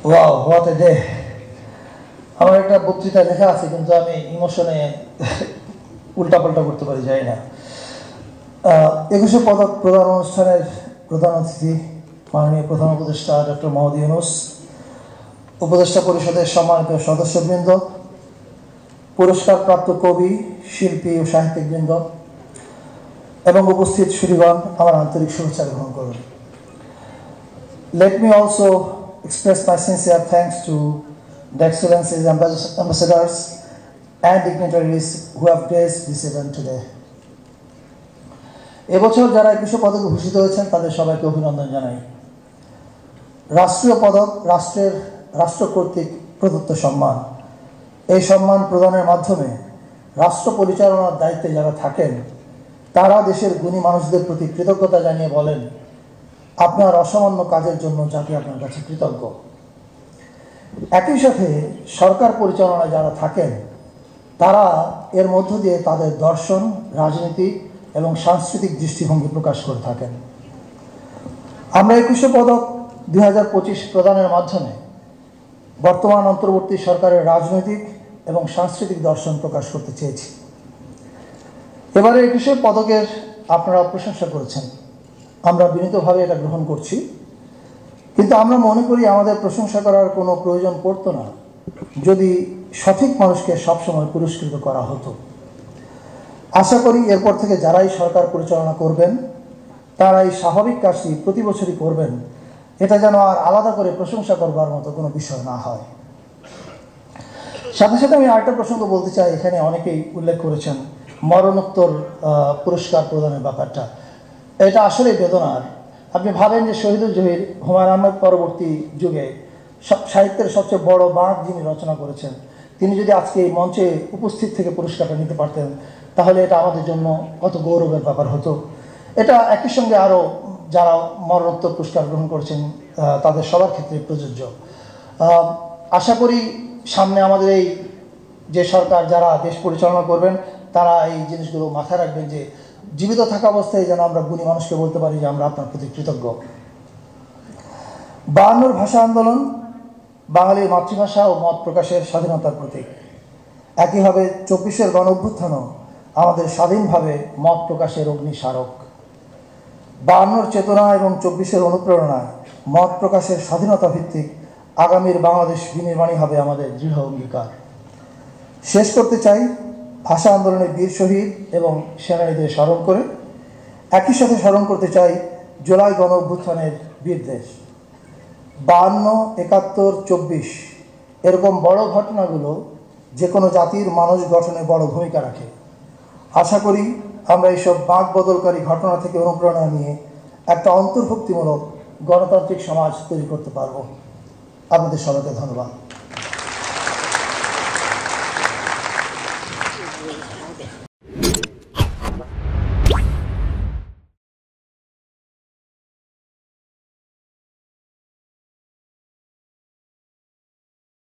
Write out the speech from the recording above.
Wow, what a day! আমার একটা বক্তৃতা লেখা আছে, কিন্তু আমি ইমোশনে উল্টাপাল্টা করতে পারি, যাই না। 21শে পদক প্রদান অনুষ্ঠানের প্রধান অতিথি মাননীয় প্রধান উপদেষ্টা ডক্টর মোহাম্মদ ইউনূস, উপদেষ্টা পরিষদের সম্মানিত সদস্যবৃন্দ, পুরস্কারপ্রাপ্ত কবি, শিল্পী ও সাহিত্যিকবৃন্দ এবং উপস্থিত সুধীগণ, আমার আন্তরিক শুভেচ্ছা গ্রহণ করুন। Let me also express my sincere thanks to the Excellencies, ambassadors and dignitaries who have graced this event today. এবছর যারা 21শে পদকে ভূষিত হয়েছেন তাদের সবাইকে অভিনন্দন জানাই। রাষ্ট্রীয় পদক রাষ্ট্র কর্তৃক প্রদত্ত সম্মান। এই সম্মান প্রদানের মাধ্যমে রাষ্ট্র পরিচালনার দায়িত্বে যারা থাকেন তারা দেশের গুণী মানুষদের প্রতি কৃতজ্ঞতা জানিয়ে বলেন, আপনার অসামান্য কাজের জন্য জাতি আপনার কাছে কৃতজ্ঞ। একই সাথে সরকার পরিচালনায় যারা থাকেন তারা এর মধ্য দিয়ে তাদের দর্শন, রাজনীতি এবং সাংস্কৃতিক দৃষ্টিভঙ্গি প্রকাশ করে থাকেন। আমরা 21শে পদক 2025 প্রদানের মাধ্যমে বর্তমান অন্তর্বর্তী সরকারের রাজনৈতিক এবং সাংস্কৃতিক দর্শন প্রকাশ করতে চেয়েছি। এবারে 21শে পদকের আপনারা প্রশংসা করেছেন, আমরা বিনীতভাবে এটা গ্রহণ করছি, কিন্তু আমরা মনে করি আমাদের প্রশংসা করার কোনো প্রয়োজন পড়তো না যদি সঠিক মানুষকে সবসময় পুরস্কৃত করা হতো। আশা করি এরপর থেকে যারাই সরকার পরিচালনা করবেন তারা এই স্বাভাবিক কাজটি প্রতি বছরই করবেন, এটা যেন আর আলাদা করে প্রশংসা করবার মতো কোনো বিষয় না হয়। সাথে সাথে আমি আরেকটা প্রসঙ্গ বলতে চাই, এখানে অনেকেই উল্লেখ করেছেন মরণোত্তর পুরস্কার প্রদানের ব্যাপারটা। এটা আসলে বেদনার। আপনি ভাবেন যে শহীদুল জহির, হুমায়ুন আহমেদ পরবর্তী যুগে সাহিত্যের সবচেয়ে বড় বাঁক যিনি রচনা করেছেন, তিনি যদি আজকে এই মঞ্চে উপস্থিত থেকে পুরস্কারটা নিতে পারতেন তাহলে এটা আমাদের জন্য কত গৌরবের ব্যাপার হতো। এটা একই সঙ্গে আরও যারা মরণোত্তর পুরস্কার গ্রহণ করেছেন তাদের সবার ক্ষেত্রে প্রযোজ্য। আশা করি সামনে আমাদের এই যে সরকার যারা দেশ পরিচালনা করবেন তারা এই জিনিসগুলো মাথায় রাখবেন যে জীবিত থাকা অবস্থায় যেন আমরা গুণী মানুষকে বলতে পারি যে আমরা আপনার প্রতি কৃতজ্ঞ। 52 ভাষা আন্দোলন বাঙালির মাতৃভাষা ও মত প্রকাশের স্বাধীনতার প্রতীক। একইভাবে 24-এর গণঅভ্যুত্থানও আমাদের স্বাধীনভাবে মত প্রকাশের অগ্নিস্মারক। 52-র চেতনা এবং 24-এর অনুপ্রেরণায় মত প্রকাশের স্বাধীনতা ভিত্তিক আগামীর বাংলাদেশ বিনির্মাণই হবে আমাদের দৃঢ় অঙ্গীকার। শেষ করতে চাই ভাষা আন্দোলনের বীর শহীদ এবং সেনানীদের স্মরণ করে, একই সাথে স্মরণ করতে চাই জুলাই গণ অভ্যুত্থানের বীরদের। 52, 71, 24 এরকম বড় ঘটনাগুলো যে কোনো জাতির মানুষ গঠনে বড় ভূমিকা রাখে। আশা করি আমরা এইসব বাঁক বদলকারী ঘটনা থেকে অনুপ্রেরণা নিয়ে একটা অন্তর্ভুক্তিমূলক গণতান্ত্রিক সমাজ তৈরি করতে পারব। আপনাদের সবাইকে ধন্যবাদ।